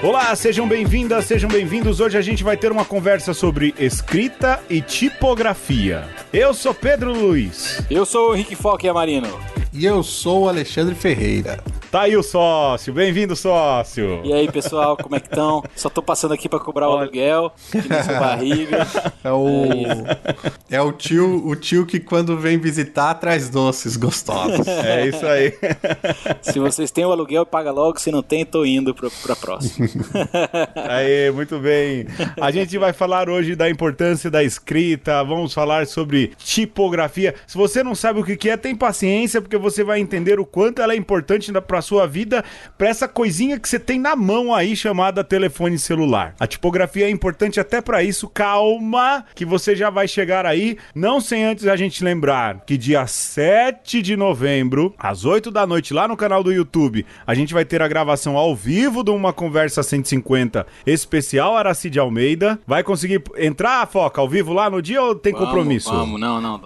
Olá, sejam bem-vindas, sejam bem-vindos. Hoje a gente vai ter uma conversa sobre escrita e tipografia. Eu sou Pedro Luiz. Eu sou o Henrique Foque Amarino. E eu sou o Alexandre Ferreira. Tá aí o sócio, bem-vindo, sócio. E aí, pessoal, como é que estão? Só tô passando aqui pra cobrar o aluguel, que nem sua barriga. É o tio que quando vem visitar traz doces gostosos. É isso aí. Se vocês têm o aluguel, paga logo. Se não tem, tô indo pra próxima. Aí, muito bem. A gente vai falar hoje da importância da escrita, vamos falar sobre tipografia. Se você não sabe o que é, tem paciência, porque você vai entender o quanto ela é importante pra sua vida, pra essa coisinha que você tem na mão aí, chamada telefone celular. A tipografia é importante até pra isso. Calma, que você já vai chegar aí. Não sem antes a gente lembrar que dia 7 de novembro, às 8 da noite, lá no canal do YouTube, a gente vai ter a gravação ao vivo de uma Conversa 150 especial Aracide Almeida. Vai conseguir entrar, Foca, ao vivo lá no dia ou tem compromisso? Não.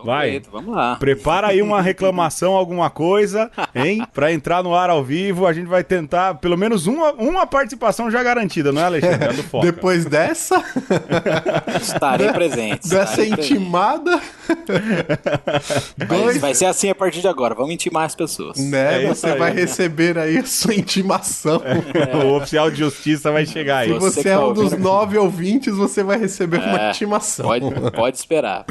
Vamos lá. Prepara aí uma reclamação, alguma coisa, hein? Pra entrar no ar ao vivo, a gente vai tentar pelo menos uma participação já garantida, não é, Alexandre? Do Foca. Depois dessa... Estarei presente. Dessa intimada... Vai ser assim a partir de agora. Vamos intimar as pessoas. Né? Você vai receber aí a sua intimação. O oficial de justiça vai chegar aí. Se você é um dos 9 ouvintes, você vai receber uma intimação. Pode esperar.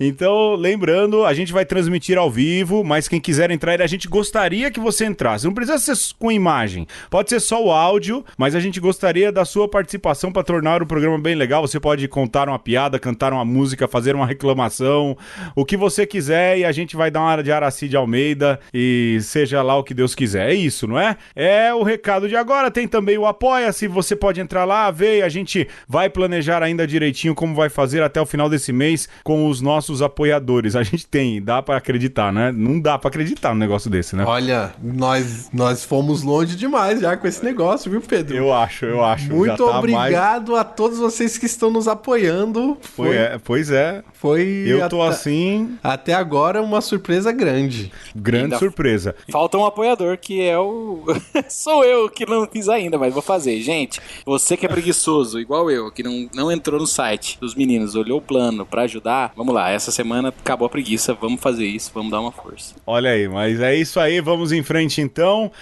Então, lembrando, a gente vai transmitir ao vivo, mas quem quiser entrar, a gente gostaria que você entrasse. Não precisa ser com imagem, pode ser só o áudio, mas a gente gostaria da sua participação para tornar o programa bem legal. Você pode contar uma piada, cantar uma música, fazer uma reclamação, o que você quiser, e a gente vai dar uma de Aracide Almeida e seja lá o que Deus quiser. É isso, não é? É o recado de agora. Tem também o Apoia-se, você pode entrar lá, ver, a gente vai planejar ainda direitinho como vai fazer até o final desse mês com os nossos apoiadores. A gente tem, dá pra acreditar, né? Não dá pra acreditar num negócio desse, né? Olha, nós fomos longe demais já com esse negócio, viu, Pedro? Eu acho. Muito tá obrigado a todos vocês que estão nos apoiando. Pois é. Eu tô assim... Até agora, uma surpresa grande. Grande surpresa. Falta um apoiador, que é o... Sou eu que não fiz ainda, mas vou fazer. Gente, você que é preguiçoso, igual eu, que não entrou no site dos meninos, olhou o plano pra ajudar, vamos lá, essa semana acabou a preguiça, vamos fazer isso, vamos dar uma força. Olha aí, mas é isso aí, vamos em frente então.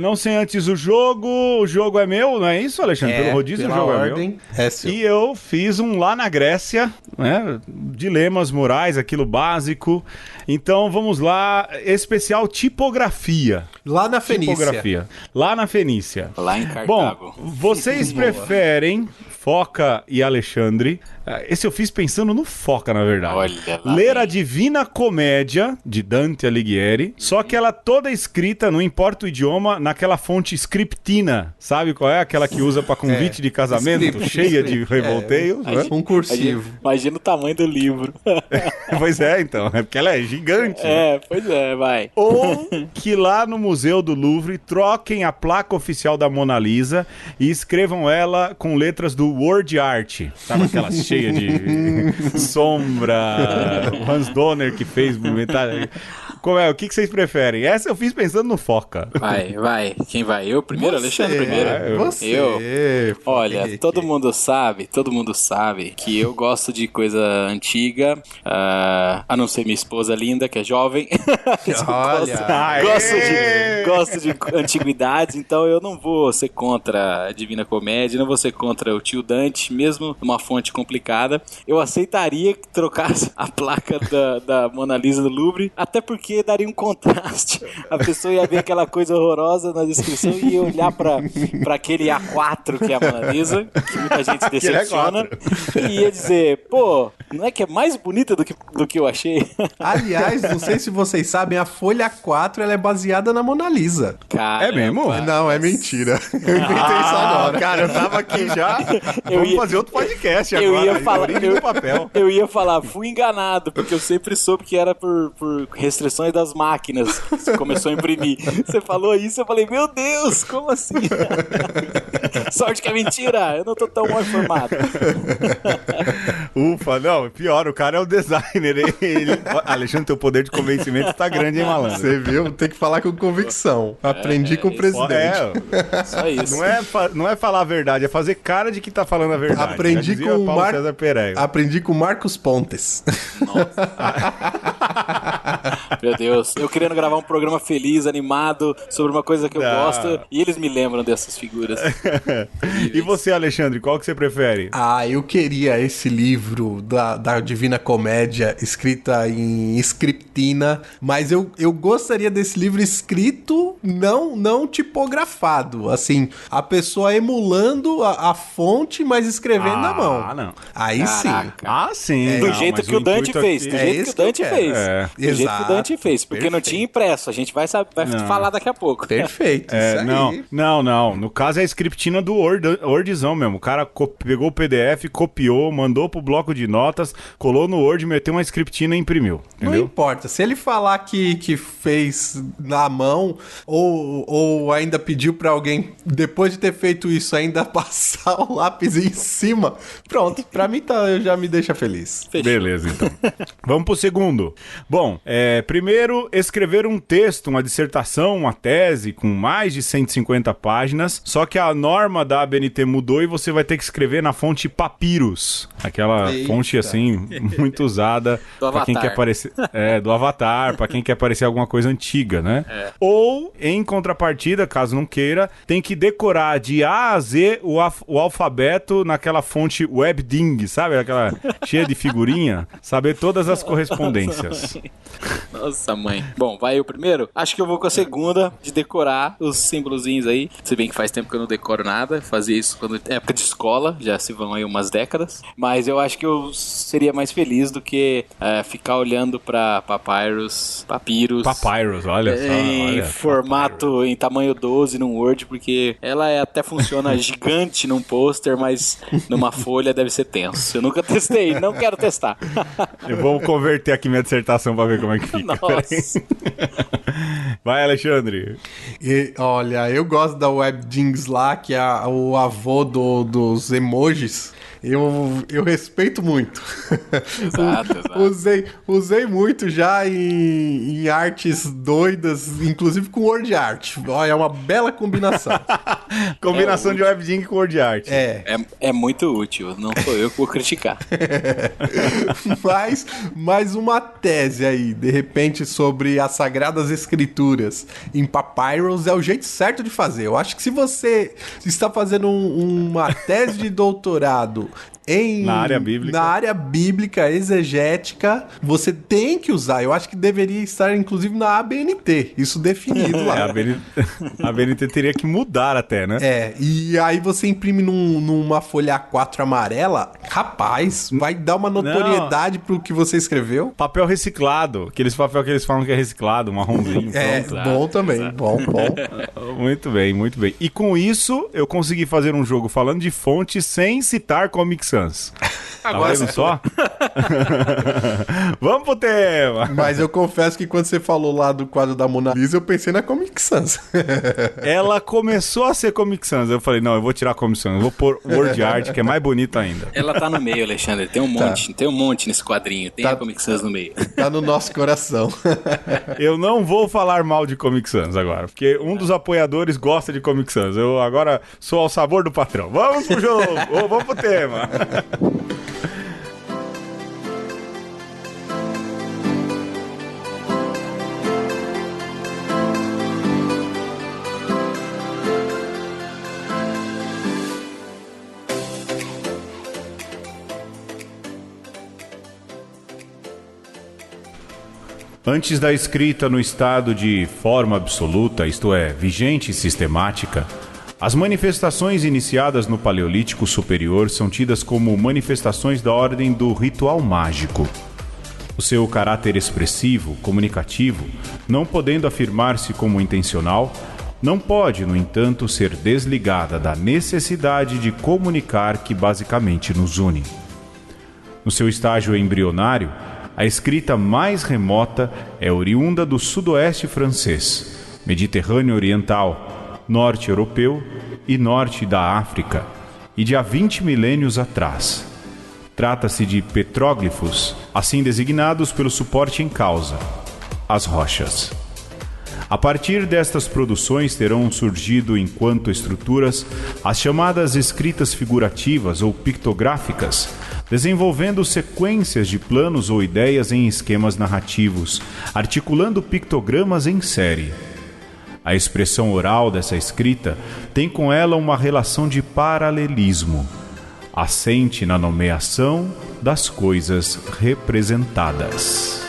Não sem antes o jogo é meu, não é isso, Alexandre? Pelo rodízio o jogo ordem, é meu. É seu. E eu fiz um lá na Grécia, né? Dilemas morais, aquilo básico. Então vamos lá, especial tipografia. Lá na Fenícia. Tipografia. Lá na Fenícia. Lá em Cartago. Bom, vocês preferem... Foca e Alexandre. Esse eu fiz pensando no Foca, na verdade. Olha lá, ler a Divina Comédia, de Dante Alighieri, só que ela toda escrita, não importa o idioma, naquela fonte scriptina. Sabe qual é? Aquela que usa para convite de casamento, cheia de revolteios. Né? Um cursivo. Imagina o tamanho do livro. Pois é, então. É porque ela é gigante. Né? Pois é, vai. Ou que lá no Museu do Louvre troquem a placa oficial da Mona Lisa e escrevam ela com letras do Word Art, sabe aquela cheia de sombra, o Hans Donner que fez movimentar. Como é? O que vocês preferem? Essa eu fiz pensando no Foca. Vai. Quem vai? Eu primeiro? Alexandre primeiro? Você. Eu. Olha, todo mundo sabe que eu gosto de coisa antiga, a não ser minha esposa linda, que é jovem. Gosto de antiguidades, então eu não vou ser contra a Divina Comédia, não vou ser contra o tio Dante, mesmo numa fonte complicada. Eu aceitaria que trocasse a placa da Mona Lisa do Louvre, até porque daria um contraste. A pessoa ia ver aquela coisa horrorosa na descrição e ia olhar pra aquele A4 que é a Mona Lisa, que muita gente se decepciona, e ia dizer, pô, não é que é mais bonita do que eu achei? Aliás, não sei se vocês sabem, a folha 4 ela é baseada na Mona Lisa. É mesmo? Não, é mentira. Eu inventei isso agora. Cara, eu tava aqui já. Vamos fazer outro podcast agora. Eu ia falar, fui enganado, porque eu sempre soube que era por restrições atualizações das máquinas que você começou a imprimir. Você falou isso, eu falei, meu Deus, como assim? Sorte que é mentira, eu não tô tão mal informado. Ufa, não, pior, o cara é o designer. Alexandre, teu poder de convencimento tá grande, hein, malandro? Você viu? Tem que falar com convicção. Aprendi com o presidente. Só isso. Não é falar a verdade, é fazer cara de que tá falando a verdade. Aprendi com o Paulo César Pereira. Aprendi com o Marcos Pontes. Nossa. Meu Deus, eu querendo gravar um programa feliz, animado, sobre uma coisa que eu gosto, e eles me lembram dessas figuras. E você, Alexandre, qual que você prefere? Eu queria esse livro da Divina Comédia, escrita em scriptina, mas eu gostaria desse livro escrito, não tipografado, assim, a pessoa emulando a fonte, mas escrevendo na mão. Não. Aí Caraca. Sim. Do jeito que o Dante fez. Do jeito que o Dante fez. Do jeito que o Dante fez. Porque não tinha impresso. A gente vai falar daqui a pouco. Perfeito. Não. No caso é a scriptina do Wordzão mesmo. O cara pegou o PDF, copiou, mandou pro bloco de notas, colou no Word, meteu uma scriptina e imprimiu. Entendeu? Não importa. Se ele falar que fez na mão ou ainda pediu pra alguém, depois de ter feito isso, ainda passar o lápis em cima, pronto. Pra mim já me deixa feliz. Fechou. Beleza, então. Vamos pro segundo. Bom, primeiro, escrever um texto, uma dissertação, uma tese com mais de 150 páginas, só que a norma da ABNT mudou e você vai ter que escrever na fonte Papyrus. Aquela fonte, assim, muito usada pra quem quer parecer... do Avatar, pra quem quer parecer alguma coisa antiga, né? Ou, em contrapartida, caso não queira, tem que decorar de A a Z o alfabeto naquela fonte Webding, sabe? Aquela cheia de figurinha. Saber todas as correspondências. Nossa, mãe. Bom, vai eu primeiro? Acho que eu vou com a segunda, de decorar os símbolozinhos aí. Se bem que faz tempo que eu não decoro nada. Fazia isso quando época de escola, já se vão aí umas décadas. Mas eu acho que eu seria mais feliz do que ficar olhando pra Papyrus, olha só. Em formato, em tamanho 12 num Word, porque ela até funciona gigante num pôster, mas numa folha deve ser tenso. Eu nunca testei, não quero testar. Eu vou converter aqui minha dissertação pra ver como é que fica. Nossa. Vai, Alexandre. Olha, eu gosto da Webdings lá, que é o avô dos emojis. Eu respeito muito. Exato. Usei muito já em artes doidas, inclusive com word art. É uma bela combinação. Combinação de Webding com word art. É muito útil, não sou eu que vou criticar. Mais uma tese aí, de repente, sobre as Sagradas Escrituras em Papyrus é o jeito certo de fazer. Eu acho que se você está fazendo uma tese de doutorado na área bíblica, exegética, você tem que usar. Eu acho que deveria estar, inclusive, na ABNT. Isso definido lá. A ABNT teria que mudar até, né? E aí você imprime numa folha A4 amarela, rapaz, vai dar uma notoriedade pro que você escreveu. Papel reciclado. Aqueles papel que eles falam que é reciclado, marronzinho. Bom também. Bom. Muito bem, muito bem. E com isso, eu consegui fazer um jogo falando de fonte sem citar Comic Sans. Agora tá só? Vamos pro tema. Mas eu confesso que quando você falou lá do quadro da Mona Lisa, eu pensei na Comic Sans. Ela começou a ser Comic Sans. Eu falei, não, eu vou tirar a Comic Sans. Eu vou pôr Word Art, que é mais bonito ainda. Ela tá no meio, Alexandre. Tem um monte. Tem um monte nesse quadrinho. Tem a Comic Sans no meio. Tá no nosso coração. Eu não vou falar mal de Comic Sans agora, porque um dos apoiadores gosta de Comic Sans. Eu agora sou ao sabor do patrão. Vamos pro jogo. Vamos pro tema. Antes da escrita no estado de forma absoluta, isto é, vigente e sistemática, as manifestações iniciadas no Paleolítico Superior são tidas como manifestações da ordem do ritual mágico. O seu caráter expressivo, comunicativo, não podendo afirmar-se como intencional, não pode, no entanto, ser desligada da necessidade de comunicar que basicamente nos une. No seu estágio embrionário, A escrita mais remota é oriunda do sudoeste francês, Mediterrâneo Oriental, norte europeu e norte da África, e de há 20 milênios atrás. Trata-se de petróglifos, assim designados pelo suporte em causa, as rochas. A partir destas produções terão surgido enquanto estruturas as chamadas escritas figurativas ou pictográficas, desenvolvendo sequências de planos ou ideias em esquemas narrativos, articulando pictogramas em série. A expressão oral dessa escrita tem com ela uma relação de paralelismo, assente na nomeação das coisas representadas.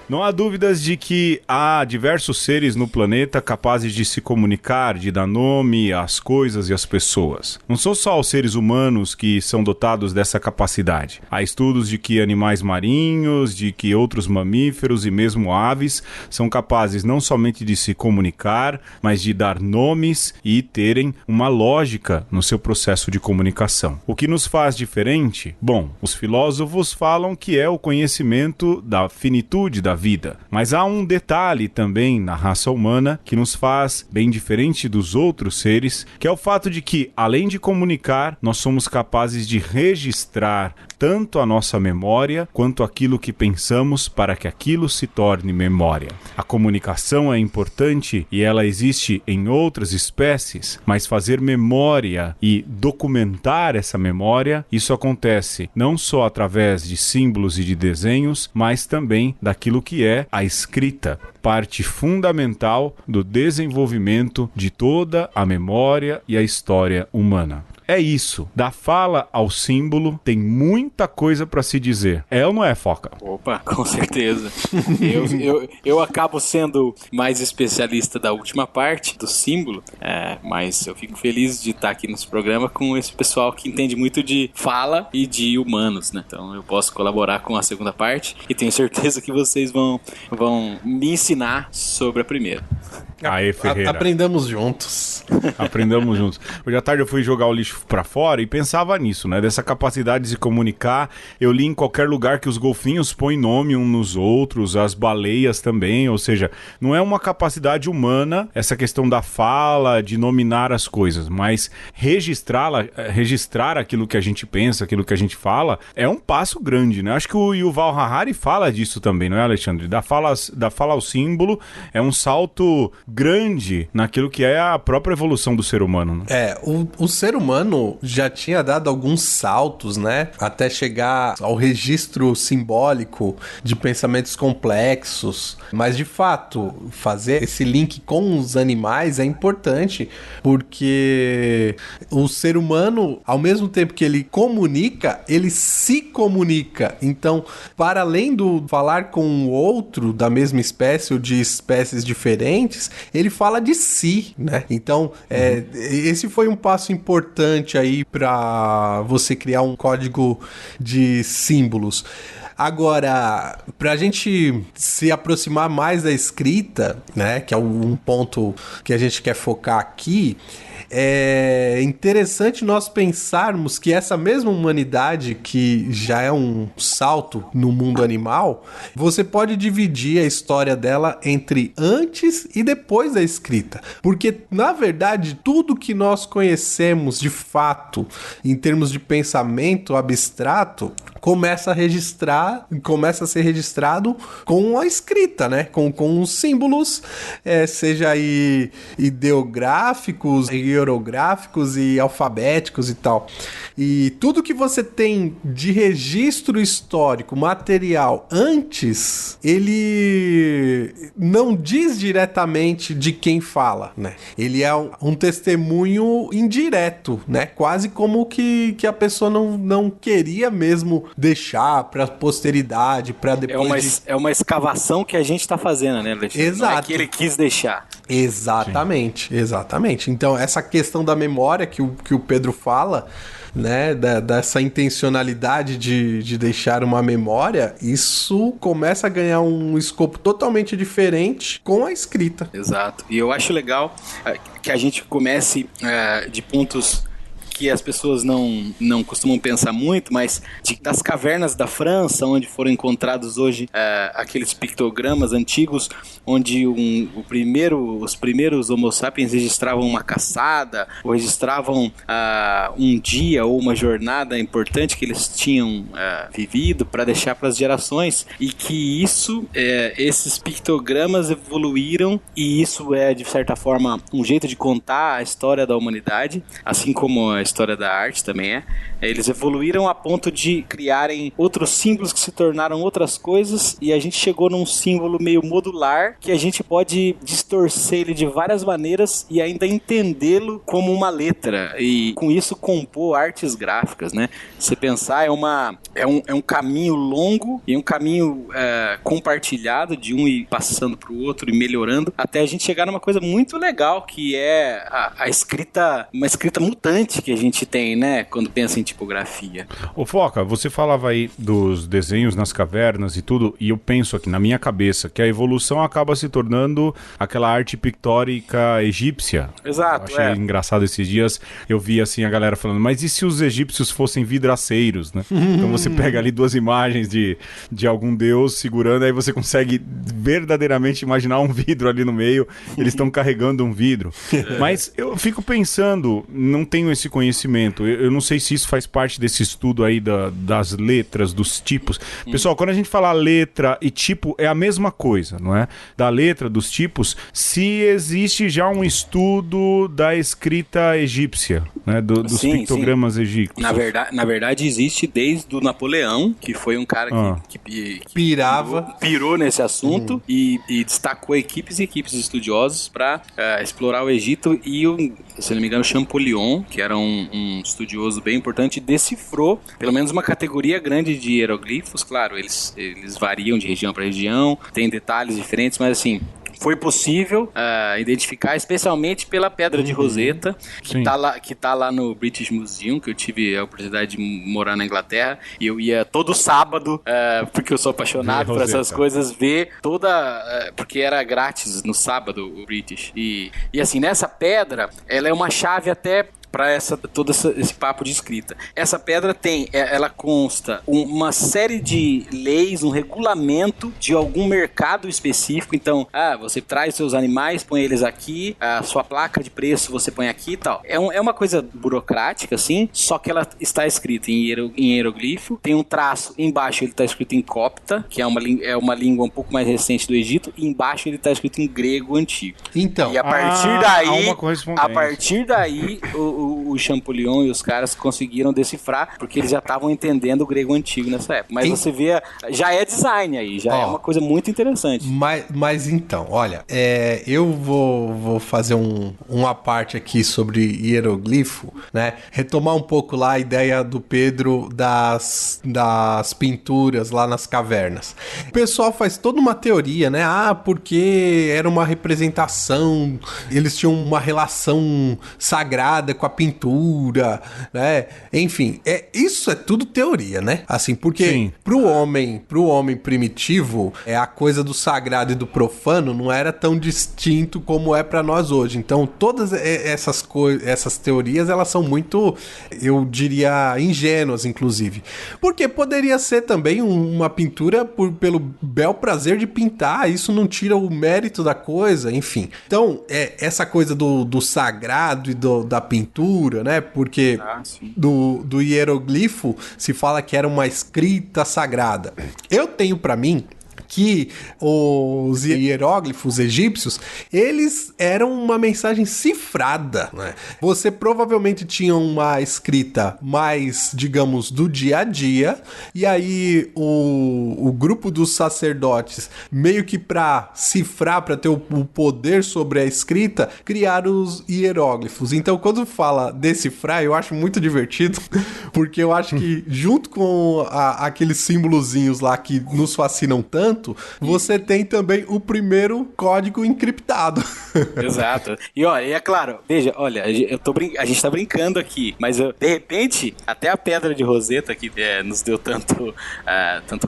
Não há dúvidas de que há diversos seres no planeta capazes de se comunicar, de dar nome às coisas e às pessoas. Não são só os seres humanos que são dotados dessa capacidade. Há estudos de que animais marinhos, de que outros mamíferos e mesmo aves são capazes não somente de se comunicar, mas de dar nomes e terem uma lógica no seu processo de comunicação. O que nos faz diferente? Bom, os filósofos falam que é o conhecimento da finitude da vida. Mas há um detalhe também na raça humana que nos faz bem diferente dos outros seres, que é o fato de que, além de comunicar, nós somos capazes de registrar tanto a nossa memória quanto aquilo que pensamos para que aquilo se torne memória. A comunicação é importante e ela existe em outras espécies, mas fazer memória e documentar essa memória, isso acontece não só através de símbolos e de desenhos, mas também daquilo que é a escrita, parte fundamental do desenvolvimento de toda a memória e a história humana. É isso. Da fala ao símbolo, tem muita coisa para se dizer. É ou não é, Foca? Opa, com certeza. Eu acabo sendo mais especialista da última parte, do símbolo, mas eu fico feliz de estar aqui nesse programa com esse pessoal que entende muito de fala e de humanos, né? Então eu posso colaborar com a segunda parte e tenho certeza que vocês vão me ensinar sobre a primeira. Aê, Ferreira. Aprendamos juntos. Aprendamos juntos. Hoje à tarde eu fui jogar o lixo pra fora e pensava nisso, né? Dessa capacidade de se comunicar. Eu li em qualquer lugar que os golfinhos põem nome uns nos outros, as baleias também, ou seja, não é uma capacidade humana essa questão da fala, de nominar as coisas, mas registrar aquilo que a gente pensa, aquilo que a gente fala, é um passo grande, né? Acho que o Yuval Harari fala disso também, não é, Alexandre? Da fala ao símbolo é um salto grande naquilo que é a própria evolução do ser humano, né? O ser humano já tinha dado alguns saltos, né? Até chegar ao registro simbólico de pensamentos complexos. Mas, de fato, fazer esse link com os animais é importante, porque o ser humano, ao mesmo tempo que ele comunica, ele se comunica. Então, para além do falar com o outro da mesma espécie ou de espécies diferentes, ele fala de si, né? Então, esse foi um passo importante aí para você criar um código de símbolos. Agora, para a gente se aproximar mais da escrita, né, que é um ponto que a gente quer focar aqui, é interessante nós pensarmos que essa mesma humanidade, que já é um salto no mundo animal, você pode dividir a história dela entre antes e depois da escrita. Porque, na verdade, tudo que nós conhecemos de fato, em termos de pensamento abstrato, começa a ser registrado com a escrita, né? Com os símbolos, seja aí ideográficos, hierográficos e alfabéticos e tal. E tudo que você tem de registro histórico, material, antes, ele não diz diretamente de quem fala, né? Ele é um testemunho indireto, né? Quase como que a pessoa não queria mesmo deixar para posteridade, para depois É uma escavação que a gente tá fazendo, né, Alexandre? Exato. Não é que ele quis deixar. Exatamente. Então, essa questão da memória que o Pedro fala, né, dessa intencionalidade de deixar uma memória, isso começa a ganhar um escopo totalmente diferente com a escrita. Exato. E eu acho legal que a gente comece de pontos que as pessoas não costumam pensar muito, mas das cavernas da França, onde foram encontrados hoje aqueles pictogramas antigos, onde os primeiros Homo sapiens registravam uma caçada, ou registravam um dia ou uma jornada importante que eles tinham vivido para deixar para as gerações, e que esses pictogramas evoluíram, e isso é, de certa forma, um jeito de contar a história da humanidade, assim como a história da arte também é. Eles evoluíram a ponto de criarem outros símbolos que se tornaram outras coisas, e a gente chegou num símbolo meio modular que a gente pode distorcer ele de várias maneiras e ainda entendê-lo como uma letra, e com isso compor artes gráficas, né? Você pensar, é um caminho longo e um caminho compartilhado, de um ir passando para o outro e melhorando, até a gente chegar numa coisa muito legal, que é a escrita, uma escrita mutante que a gente tem, né? Quando pensa em tipografia. Ô Foca, você falava aí dos desenhos nas cavernas e tudo, e eu penso aqui na minha cabeça que a evolução acaba se tornando aquela arte pictórica egípcia. Exato, eu achei engraçado esses dias, eu vi assim a galera falando, mas e se os egípcios fossem vidraceiros, né? Então você pega ali duas imagens de algum deus segurando, aí você consegue verdadeiramente imaginar um vidro ali no meio, eles estão carregando um vidro. Mas eu fico pensando, não tenho esse conhecimento, eu não sei se isso faz parte desse estudo aí das letras, dos tipos. Pessoal, quando a gente fala letra e tipo, é a mesma coisa, não é? Da letra, dos tipos, se existe já um estudo da escrita egípsia, né? Dos pictogramas egípcios. Na verdade, existe desde o Napoleão, que foi um cara que pirou nesse assunto e destacou equipes e equipes de estudiosos para explorar o Egito, e se não me engano, Champollion, que era um estudioso bem importante, decifrou pelo menos uma categoria grande de hieroglifos. Claro, eles variam de região para região, tem detalhes diferentes, mas assim, foi possível identificar, especialmente pela pedra de Rosetta, que tá lá no British Museum, que eu tive a oportunidade de morar na Inglaterra, e eu ia todo sábado, porque eu sou apaixonado por essas coisas, ver porque era grátis no sábado o British. E assim, nessa pedra, ela é uma chave até para todo esse papo de escrita. Essa pedra ela consta uma série de leis, um regulamento de algum mercado específico. Então, você traz seus animais, põe eles aqui, a sua placa de preço você põe aqui e tal. É uma coisa burocrática, assim, só que ela está escrita em hieroglifo, tem um traço, embaixo ele está escrito em copta, que é uma língua um pouco mais recente do Egito, e embaixo ele está escrito em grego antigo. Então, e a partir daí o Champollion e os caras conseguiram decifrar, porque eles já estavam entendendo o grego antigo nessa época. Mas você vê, já é design aí, já é uma coisa muito interessante. Mas então, olha, eu vou fazer uma parte aqui sobre hieroglifo, né? Retomar um pouco lá a ideia do Pedro das pinturas lá nas cavernas. O pessoal faz toda uma teoria, né? Porque era uma representação, eles tinham uma relação sagrada com a pintura, né? Enfim, isso é tudo teoria, né? Assim, porque pro homem primitivo, a coisa do sagrado e do profano não era tão distinto como é pra nós hoje. Então, todas essas teorias, elas são muito, eu diria, ingênuas, inclusive. Porque poderia ser também uma pintura pelo bel prazer de pintar, isso não tira o mérito da coisa, enfim. Então, essa coisa do sagrado e da pintura, né? Porque do hieroglifo se fala que era uma escrita sagrada. Eu tenho pra mim que os hieróglifos egípcios, eles eram uma mensagem cifrada, né? Você provavelmente tinha uma escrita mais, digamos, do dia a dia, e aí o grupo dos sacerdotes, meio que para cifrar, para ter o poder sobre a escrita, criaram os hieróglifos. Então, quando fala decifrar, eu acho muito divertido, porque eu acho que junto com aqueles símbolozinhos lá que nos fascinam tanto, Entretanto, você tem também o primeiro código encriptado. Exato. E olha, é claro, veja, olha, a gente tá brincando aqui, mas de repente, até a pedra de Rosetta que nos deu tanto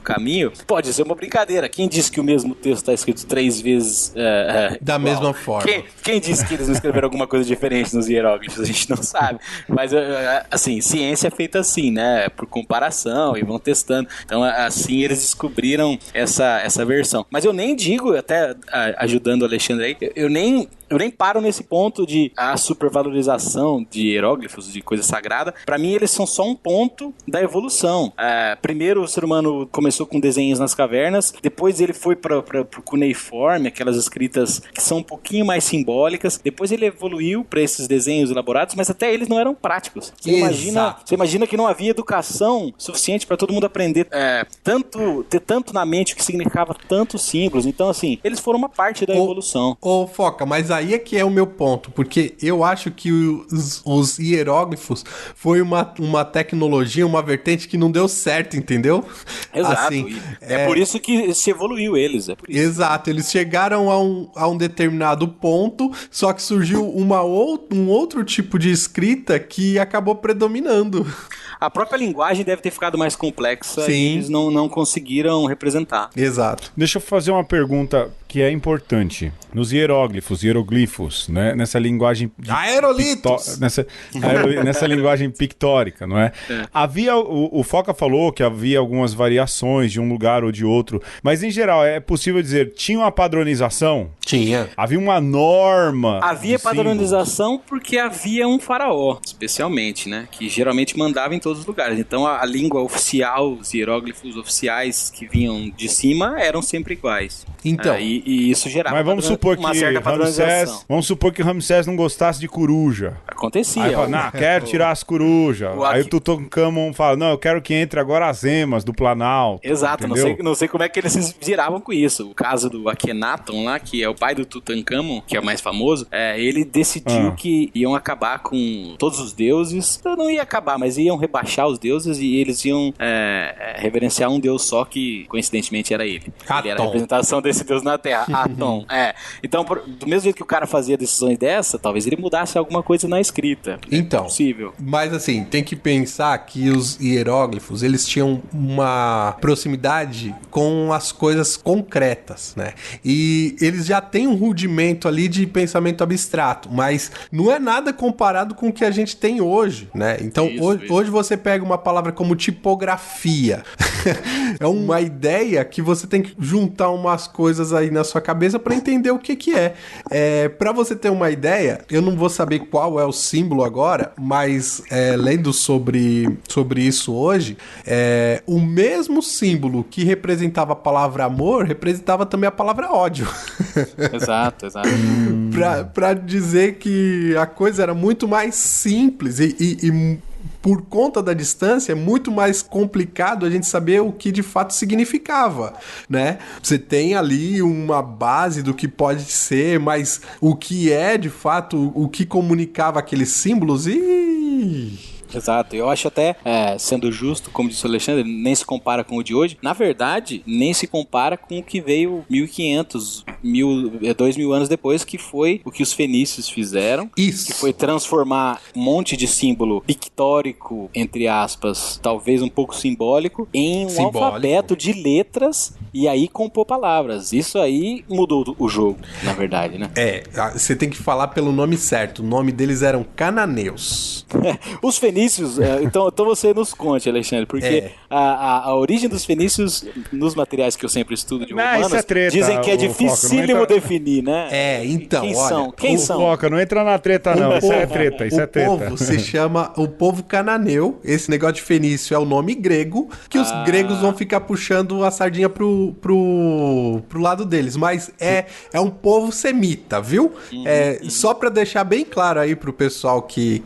caminho, pode ser uma brincadeira. Quem disse que o mesmo texto está escrito 3 vezes da igual? Mesma forma. Quem disse que eles não escreveram alguma coisa diferente nos hieróglifos? A gente não sabe. Mas, assim, ciência é feita assim, né? Por comparação, e vão testando. Então, assim, eles descobriram essa versão. Mas eu nem digo, até ajudando o Alexandre aí, eu nem paro nesse ponto de a supervalorização de hieróglifos, de coisa sagrada. Pra mim, eles são só um ponto da evolução. Primeiro, o ser humano começou com desenhos nas cavernas, depois ele foi pro cuneiforme, aquelas escritas que são um pouquinho mais simbólicas, depois ele evoluiu para esses desenhos elaborados, mas até eles não eram práticos. Você imagina que não havia educação suficiente para todo mundo aprender ter tanto na mente o que significava tantos símbolos. Então, assim, eles foram uma parte da evolução. Foca, mas aí é que é o meu ponto, porque eu acho que os hieróglifos foi uma tecnologia, uma vertente que não deu certo, entendeu? Exato. Assim, é por isso que se evoluiu eles. É por isso. Exato, eles chegaram a um determinado ponto, só que surgiu um outro tipo de escrita que acabou predominando. A própria linguagem deve ter ficado mais complexa. Sim. E eles não conseguiram representar. Exato. Deixa eu fazer uma pergunta que é importante. Nos hieroglifos, né? Nessa linguagem... Aerolitos! Nessa linguagem pictórica, não é? Havia... O Foca falou que havia algumas variações de um lugar ou de outro, mas em geral, é possível dizer, tinha uma padronização? Tinha. Havia uma norma? Havia padronização porque havia um faraó, especialmente, né? Que geralmente mandava em todos os lugares. Então, a língua oficial, os hieróglifos oficiais que vinham de cima eram sempre iguais. Então... E isso gerava uma certa padronização. Vamos supor que Ramsés não gostasse de coruja. Acontecia. Aí fala, não, quero tirar as corujas. Aí o Tutankhamon fala, não, eu quero que entre agora as emas do Planalto. Exato, não sei como é que eles se viravam com isso. O caso do Akhenaton lá, que é o pai do Tutankhamon, que é o mais famoso, ele decidiu que iam acabar com todos os deuses. Não ia acabar, mas iam rebaixar os deuses e eles iam reverenciar um deus só que, coincidentemente, era ele. Ele era a representação desse deus na Terra. Atom. Então, do mesmo jeito que o cara fazia decisões dessa, talvez ele mudasse alguma coisa na escrita. Então, é possível. Mas assim, tem que pensar que os hieróglifos, eles tinham uma proximidade com as coisas concretas, né? E eles já têm um rudimento ali de pensamento abstrato, mas não é nada comparado com o que a gente tem hoje, né? Então, hoje você pega uma palavra como tipografia. É uma ideia que você tem que juntar umas coisas aí na sua cabeça para entender o que é. Para você ter uma ideia, eu não vou saber qual é o símbolo agora, mas lendo sobre isso hoje, o mesmo símbolo que representava a palavra amor, representava também a palavra ódio. Exato. Para dizer que a coisa era muito mais simples e por conta da distância, é muito mais complicado a gente saber o que de fato significava, né? Você tem ali uma base do que pode ser, mas o que é de fato, o que comunicava aqueles símbolos Exato, eu acho até, sendo justo, como disse o Alexandre, nem se compara com o de hoje. Na verdade, nem se compara com o que veio 1500, 2000 anos depois, que foi o que os fenícios fizeram. Isso. Que foi transformar um monte de símbolo pictórico, entre aspas, talvez um pouco simbólico, em um alfabeto de letras e aí compor palavras. Isso aí mudou o jogo, na verdade, né? Você tem que falar pelo nome certo. O nome deles eram cananeus. Os fenícios, então você nos conte, Alexandre, porque a origem dos fenícios, nos materiais que eu sempre estudo de romanos, dizem que é dificílimo definir, né? Então, Quem são? Foca, não entra na treta não, isso é treta. O povo se chama o povo cananeu. Esse negócio de fenício é o nome grego, que os gregos vão ficar puxando a sardinha pro lado deles, mas é um povo semita, viu? Só pra deixar bem claro aí pro pessoal que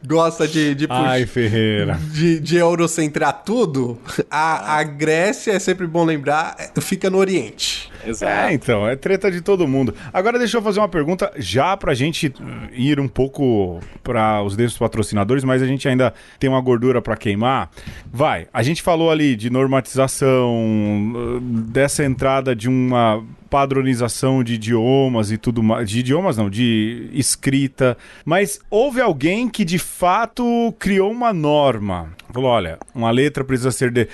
gosta de Ai, Ferreira. de eurocentrar tudo, a Grécia, é sempre bom lembrar, fica no Oriente. Exato. Então, é treta de todo mundo. Agora deixa eu fazer uma pergunta já pra gente ir um pouco para os desses patrocinadores, mas a gente ainda tem uma gordura pra queimar. Vai, a gente falou ali de normatização, dessa entrada de uma padronização de idiomas e tudo mais. De idiomas não, de escrita. Mas houve alguém que de fato criou uma norma. Falou, olha, uma letra precisa ser...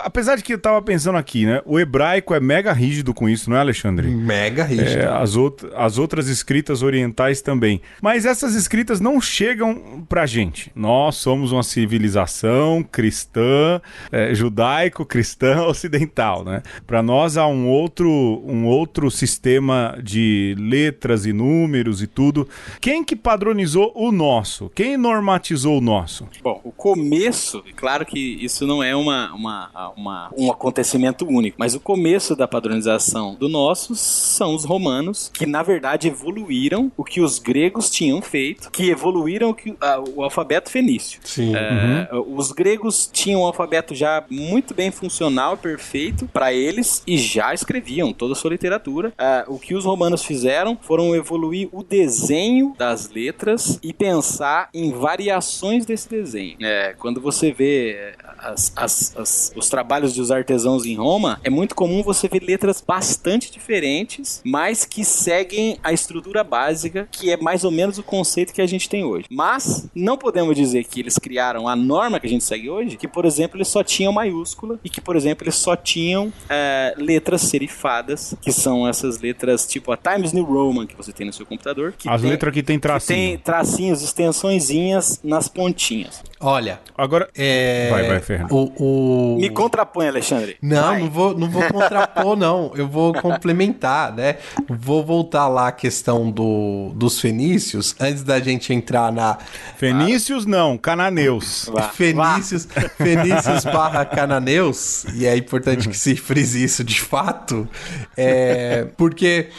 Apesar de que eu tava pensando aqui, né? O hebraico é mega rígido com isso, não é, Alexandre? Mega rígido. As outras escritas orientais também. Mas essas escritas não chegam pra gente. Nós somos uma civilização cristã, judaico-cristã ocidental, né? Pra nós há um outro sistema de letras e números e tudo. Quem que padronizou o nosso? Quem normatizou o nosso? Bom, o começo, claro que isso não é um acontecimento único, mas o começo da padronização do nosso são os romanos, que na verdade evoluíram o que os gregos tinham feito, que evoluíram o alfabeto fenício. Sim. Os gregos tinham um alfabeto já muito bem funcional, perfeito para eles, e já escreviam toda a sua literatura. O que os romanos fizeram foram evoluir o desenho das letras e pensar em variações desse desenho. Quando você vê os trabalhos dos artesãos em Roma, é muito comum você ver letras bastante diferentes, mas que seguem a estrutura básica, que é mais ou menos o conceito que a gente tem hoje. Mas não podemos dizer que eles criaram a norma que a gente segue hoje, que, por exemplo, eles só tinham maiúscula e que, por exemplo, eles só tinham letras serifadas, que são essas letras tipo a Times New Roman que você tem no seu computador. As letras que tem tracinho. Que tem tracinhos, extensõezinhas nas pontinhas. Olha, agora... Vai, Fernando. Me contrapõe, Alexandre. Não vou contrapor, não. Eu vou complementar, né? Vou voltar lá à questão dos fenícios, antes da gente entrar na... Fenícios não, cananeus. Fenícios / cananeus, e é importante que se frise isso de fato, porque,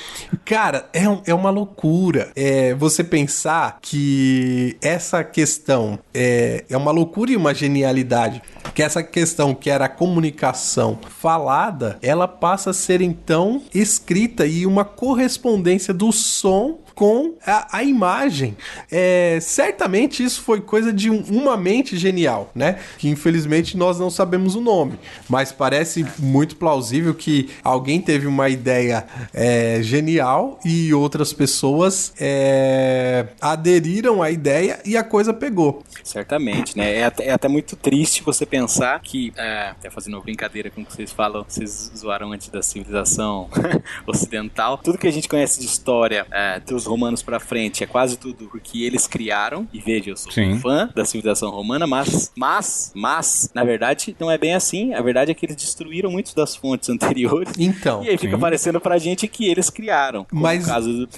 cara, é uma loucura você pensar que essa questão é uma loucura e uma genialidade, que essa questão que era a comunicação falada, ela passa a ser então escrita e uma correspondência do som com a imagem. Certamente isso foi coisa de uma mente genial, né? Que infelizmente nós não sabemos o nome, mas parece muito plausível que alguém teve uma ideia genial e outras pessoas aderiram à ideia e a coisa pegou. Certamente, né? É até muito triste você pensar que, até fazendo uma brincadeira com o que vocês falam, vocês zoaram antes da civilização ocidental, tudo que a gente conhece de história dos romanos pra frente é quase tudo porque eles criaram, e veja, eu sou um fã da civilização romana, mas na verdade não é bem assim. A verdade é que eles destruíram muitas das fontes anteriores, então, e aí fica parecendo pra gente que eles criaram,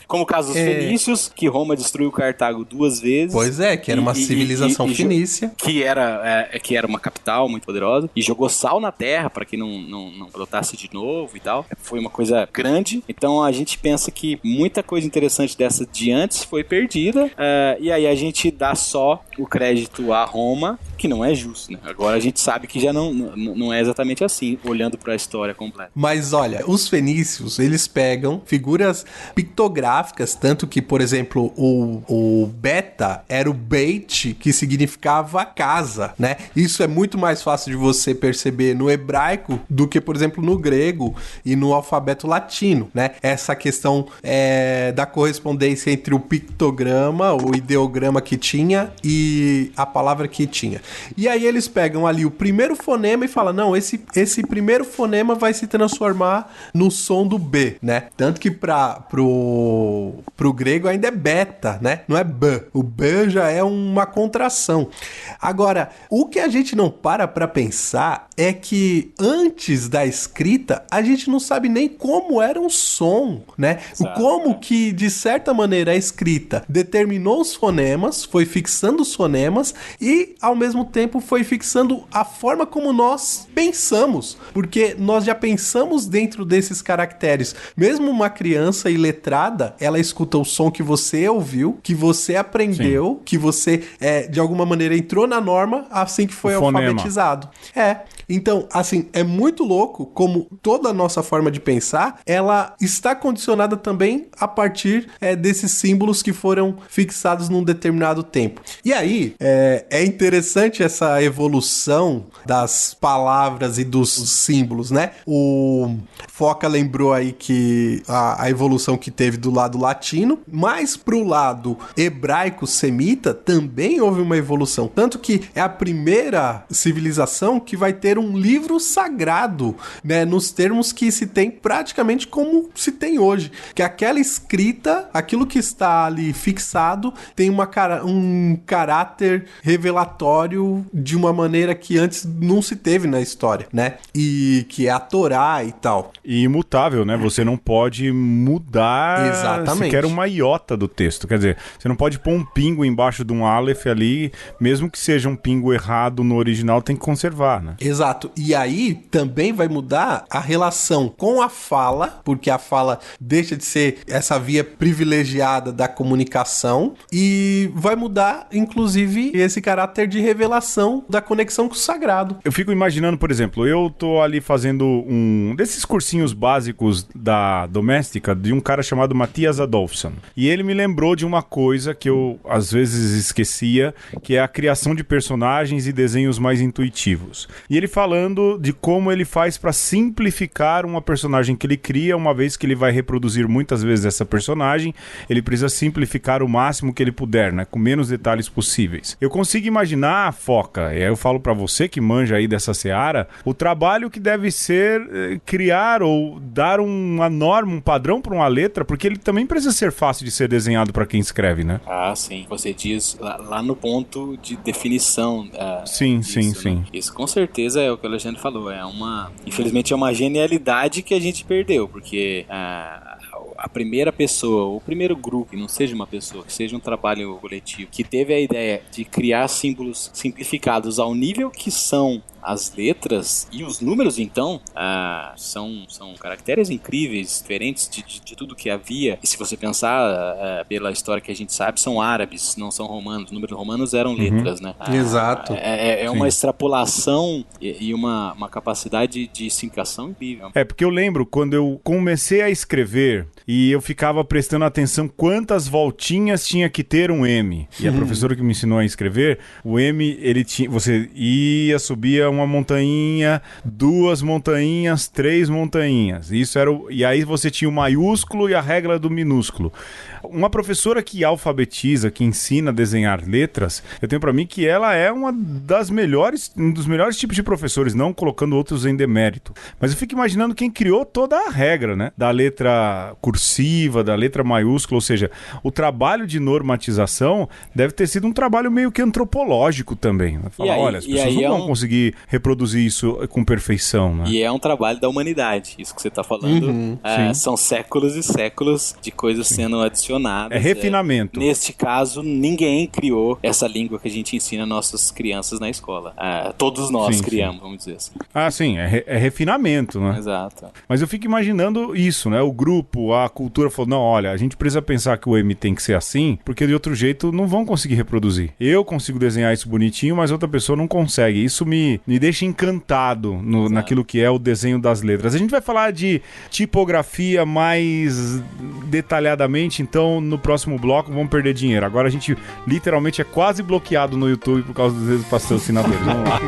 como o caso dos fenícios, que Roma destruiu Cartago 2 vezes. Pois é, que era uma civilização fenícia, que era uma capital muito poderosa, e jogou sal na terra para que não brotasse de novo e tal. Foi uma coisa grande. Então a gente pensa que muita coisa interessante dessa de antes foi perdida, e aí a gente dá só o crédito a Roma, que não é justo, né? Agora a gente sabe que já não é exatamente assim, olhando para a história completa. Mas olha, os fenícios, eles pegam figuras pictográficas, tanto que, por exemplo, o beta era o beit, que significava casa, né? Isso é muito mais fácil de você perceber no hebraico do que, por exemplo, no grego e no alfabeto latino, né? Essa questão da correspondência entre o pictograma, o ideograma que tinha e a palavra que tinha. E aí eles pegam ali o primeiro fonema e falam, não, esse primeiro fonema vai se transformar no som do B, né? Tanto que pro grego ainda é beta, né? Não é B. O B já é uma contração. Agora, o que a gente não para pensar é que antes da escrita, a gente não sabe nem como era um som, né? Como que, de certa maneira, a escrita determinou os fonemas, foi fixando os fonemas e, ao mesmo tempo, foi fixando a forma como nós pensamos, porque nós já pensamos dentro desses caracteres. Mesmo uma criança iletrada, ela escuta o som que você ouviu, que você aprendeu, que você, de alguma maneira, entrou na norma assim que foi alfabetizado. Então, assim, é muito louco como toda a nossa forma de pensar, ela está condicionada também a partir desses símbolos que foram fixados num determinado tempo. E aí, é interessante essa evolução das palavras e dos símbolos, né? O Foca lembrou aí que a evolução que teve do lado latino, mas pro lado hebraico-semita também houve uma evolução. Tanto que é a primeira civilização que vai ter um livro sagrado, né? Nos termos que se tem praticamente como se tem hoje. Que aquela escrita, aquilo que está ali fixado, tem um caráter revelatório de uma maneira que antes não se teve na história, né? E que é a Torá e tal. E imutável, né? Você não pode mudar sequer uma iota do texto. Quer dizer, você não pode pôr um pingo embaixo de um aleph ali, mesmo que seja um pingo errado no original, tem que conservar, né? Exato. E aí também vai mudar a relação com a fala, porque a fala deixa de ser essa via privilegiada da comunicação e vai mudar, inclusive, esse caráter de revelação da conexão com o sagrado. Eu fico imaginando, por exemplo, eu tô ali fazendo um desses cursinhos básicos da doméstica de um cara chamado Mathias Adolfsson. E ele me lembrou de uma coisa que eu às vezes esquecia, que é a criação de personagens e desenhos mais intuitivos. E ele falando de como ele faz para simplificar uma personagem que ele cria, uma vez que ele vai reproduzir muitas vezes essa personagem, ele precisa simplificar o máximo que ele puder, né, com menos detalhes possíveis. Eu consigo imaginar, Foca, e aí eu falo para você que manja aí dessa seara, o trabalho que deve ser criar ou dar uma norma, um padrão para uma letra, porque ele também precisa ser fácil de ser desenhado para quem escreve, né? Ah, sim. Você diz lá no ponto de definição. Sim, disso, sim, né? sim. Isso com certeza é o que o Alexandre falou. Infelizmente é uma genialidade que a gente perdeu, porque a primeira pessoa, o primeiro grupo, que não seja uma pessoa, que seja um trabalho coletivo, que teve a ideia de criar símbolos simplificados ao nível que são as letras e os números, então, são caracteres incríveis, diferentes de tudo que havia. E se você pensar pela história que a gente sabe, são árabes, não são romanos. Os números romanos eram letras, né? Exato. É uma extrapolação e uma capacidade de simplificação incrível. Porque eu lembro quando eu comecei a escrever e eu ficava prestando atenção quantas voltinhas tinha que ter um M. E a professora que me ensinou a escrever, o M, ele tinha, você ia, subia uma montanha, 2 montanhas, 3 montanhas. Isso era e aí você tinha o maiúsculo e a regra do minúsculo. Uma professora que alfabetiza, que ensina a desenhar letras, eu tenho pra mim que ela é um dos melhores tipos de professores, não colocando outros em demérito. Mas eu fico imaginando quem criou toda a regra, né? Da letra cursiva, da letra maiúscula, ou seja, o trabalho de normatização deve ter sido um trabalho meio que antropológico também. Falar, olha, as pessoas não vão conseguir reproduzir isso com perfeição, né? E é um trabalho da humanidade, isso que você tá falando. São séculos e séculos de coisas sendo adicionadas. É refinamento. Neste caso, ninguém criou essa língua que a gente ensina nossas crianças na escola. Todos nós criamos, vamos dizer assim. Sim, é refinamento, né? Exato. Mas eu fico imaginando isso, né? O grupo, a cultura falou, não, olha, a gente precisa pensar que o M tem que ser assim, porque de outro jeito não vão conseguir reproduzir. Eu consigo desenhar isso bonitinho, mas outra pessoa não consegue. Isso me deixa encantado naquilo que é o desenho das letras. A gente vai falar de tipografia mais detalhadamente, então no próximo bloco vamos perder dinheiro. Agora a gente literalmente é quase bloqueado no YouTube por causa dos patrocinadores. Vamos lá.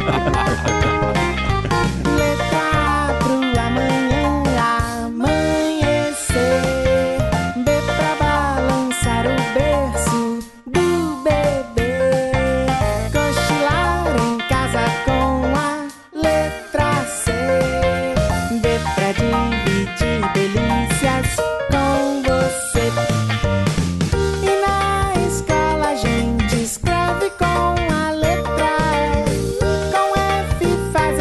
Faz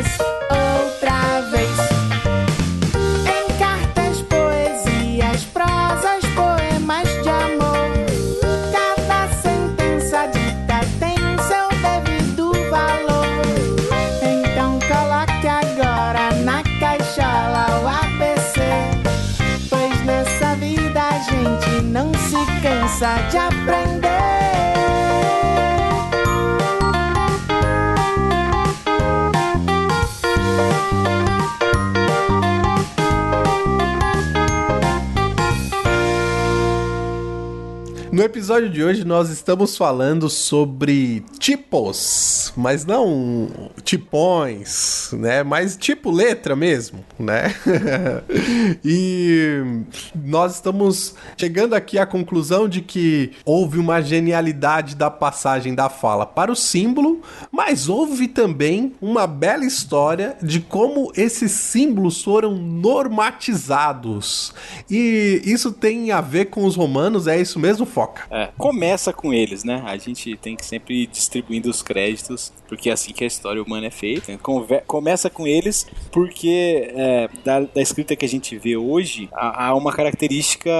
letras outra vez. Em cartas, poesias, prosas, poemas de amor. Cada sentença dita tem seu devido valor. Então coloque agora na caixola o ABC, pois nessa vida a gente não se cansa de aprender. No episódio de hoje nós estamos falando sobre tipos, mas não tipões, né? Mas tipo letra mesmo, né? E nós estamos chegando aqui à conclusão de que houve uma genialidade da passagem da fala para o símbolo, mas houve também uma bela história de como esses símbolos foram normatizados. E isso tem a ver com os romanos, é isso mesmo, Foca? Começa com eles, né? A gente tem que sempre ir distribuindo os créditos, porque é assim que a história humana é feita. Começa com eles porque da escrita que a gente vê hoje, há uma característica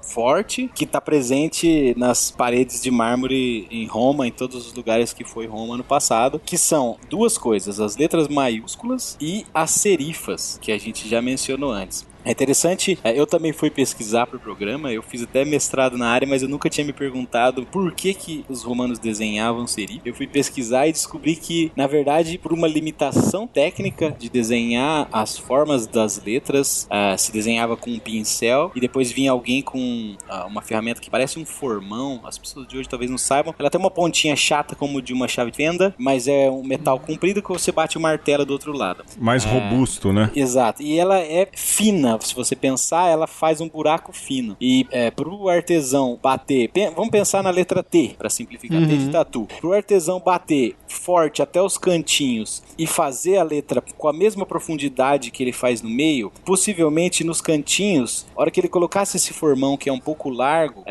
forte que está presente nas paredes de mármore em Roma, em todos os lugares que foi Roma no passado, que são duas coisas: as letras maiúsculas e as serifas, que a gente já mencionou antes. É interessante, eu também fui pesquisar para o programa, eu fiz até mestrado na área, mas eu nunca tinha me perguntado por que os romanos desenhavam serifa. Eu fui pesquisar e descobri que, na verdade, por uma limitação técnica de desenhar as formas das letras, se desenhava com um pincel e depois vinha alguém com uma ferramenta que parece um formão. As pessoas de hoje talvez não saibam. Ela tem uma pontinha chata como de uma chave de fenda, mas é um metal comprido que você bate o martelo do outro lado. Mais robusto, né? Exato. E ela é fina. Se você pensar, ela faz um buraco fino. E pro artesão bater... Vamos pensar na letra T, para simplificar. T de tatu. Pro artesão bater forte até os cantinhos e fazer a letra com a mesma profundidade que ele faz no meio, possivelmente nos cantinhos, a hora que ele colocasse esse formão, que é um pouco largo,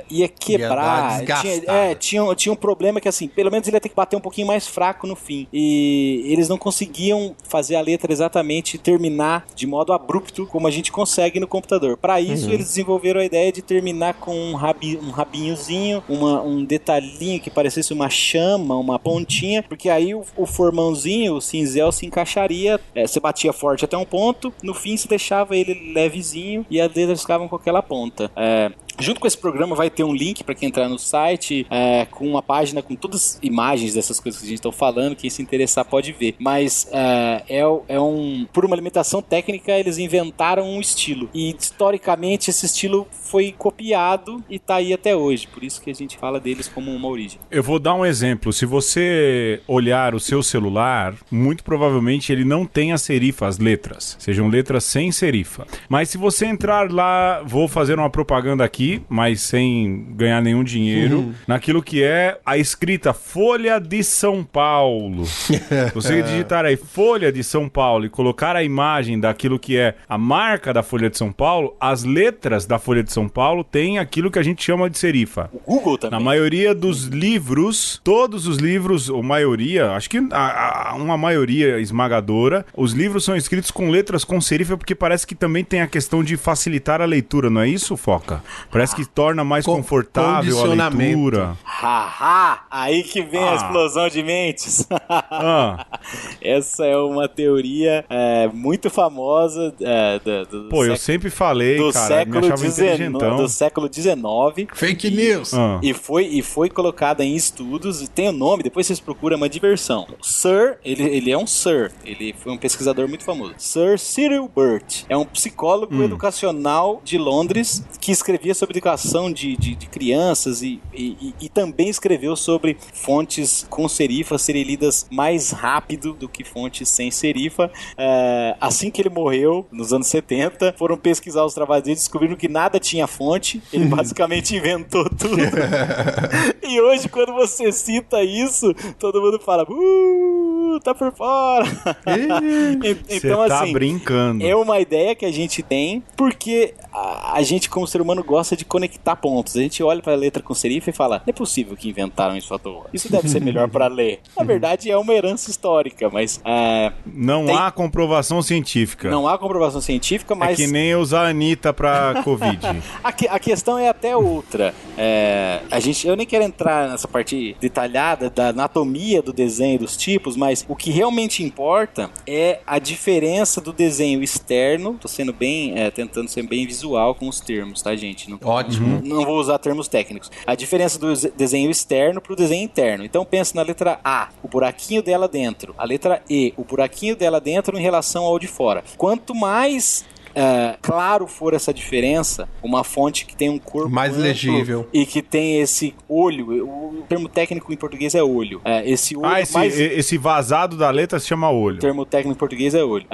ia quebrar. Tinha um problema que, assim, pelo menos ele ia ter que bater um pouquinho mais fraco no fim. E eles não conseguiam fazer a letra exatamente terminar de modo abrupto, como a gente consegue no computador. Para isso, eles desenvolveram a ideia de terminar com um rabinhozinho, um detalhinho que parecesse uma chama, uma pontinha, porque aí o formãozinho, o cinzel, se encaixaria. Você batia forte até um ponto, no fim você deixava ele levezinho e as letras ficavam com aquela ponta. Junto com esse programa vai ter um link para quem entrar no site, com uma página com todas as imagens dessas coisas que a gente está falando. Quem se interessar pode ver. Mas por uma limitação técnica, eles inventaram um estilo. E historicamente esse estilo foi copiado e está aí até hoje. Por isso que a gente fala deles como uma origem. Eu vou dar um exemplo. Se você olhar o seu celular, muito provavelmente ele não tem a serifa, as letras. Sejam letras sem serifa. Mas se você entrar lá, vou fazer uma propaganda aqui, mas sem ganhar nenhum dinheiro, naquilo que é a escrita Folha de São Paulo. Você digitar aí Folha de São Paulo e colocar a imagem daquilo que é a marca da Folha de São Paulo, as letras da Folha de São Paulo têm aquilo que a gente chama de serifa. O Google também. Na maioria dos livros, todos os livros, ou maioria, acho que uma maioria esmagadora, os livros são escritos com letras com serifa porque parece que também tem a questão de facilitar a leitura, não é isso, Foca? Parece que torna mais confortável a leitura. Aí que vem a explosão de mentes. Essa é uma teoria muito famosa eu sempre falei, cara, me achava inteligentão. Do século XIX. Fake news. E foi colocada em estudos, e tem o nome, depois vocês procuram, é uma diversão. Sir, ele é um Sir, ele foi um pesquisador muito famoso. Sir Cyril Burt, é um psicólogo educacional de Londres, que escrevia sobre educação de crianças e também escreveu sobre fontes com serifa serem lidas mais rápido do que fontes sem serifa. Assim que ele morreu, nos anos 70, foram pesquisar os trabalhos dele e descobriram que nada tinha fonte. Ele basicamente inventou tudo. E hoje, quando você cita isso, todo mundo fala, tá por fora. Então, você tá assim, brincando. É uma ideia que a gente tem, porque a gente, como ser humano, gosta de conectar pontos. A gente olha pra letra com serifa e fala, não é possível que inventaram isso à toa. Isso deve ser melhor pra ler. Na verdade, é uma herança histórica, mas... Não há comprovação científica. Não há comprovação científica, mas... É que nem usar a Anitta pra Covid. A questão é até outra. Eu nem quero entrar nessa parte detalhada da anatomia do desenho, dos tipos, mas o que realmente importa é a diferença do desenho externo. Tô sendo bem, tentando ser bem visual com os termos, tá, gente? Ótimo. Não vou usar termos técnicos. A diferença do desenho externo pro desenho interno. Então pensa na letra A, o buraquinho dela dentro. A letra E, o buraquinho dela dentro em relação ao de fora. Quanto mais claro for essa diferença, uma fonte que tem um corpo mais amplo legível e que tem esse olho, o termo técnico em português é olho. Esse olho esse vazado da letra se chama olho. O termo técnico em português é olho.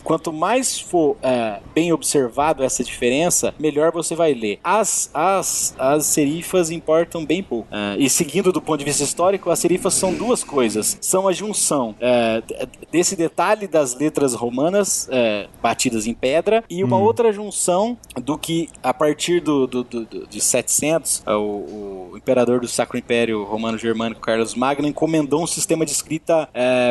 Quanto mais for bem observado essa diferença, melhor você vai ler. As serifas importam bem pouco. E seguindo do ponto de vista histórico, as serifas são duas coisas. São a junção desse detalhe das letras romanas batidas em pedra e uma outra junção do que a partir de 700 o imperador do Sacro Império Romano-Germânico Carlos Magno encomendou um sistema de escrita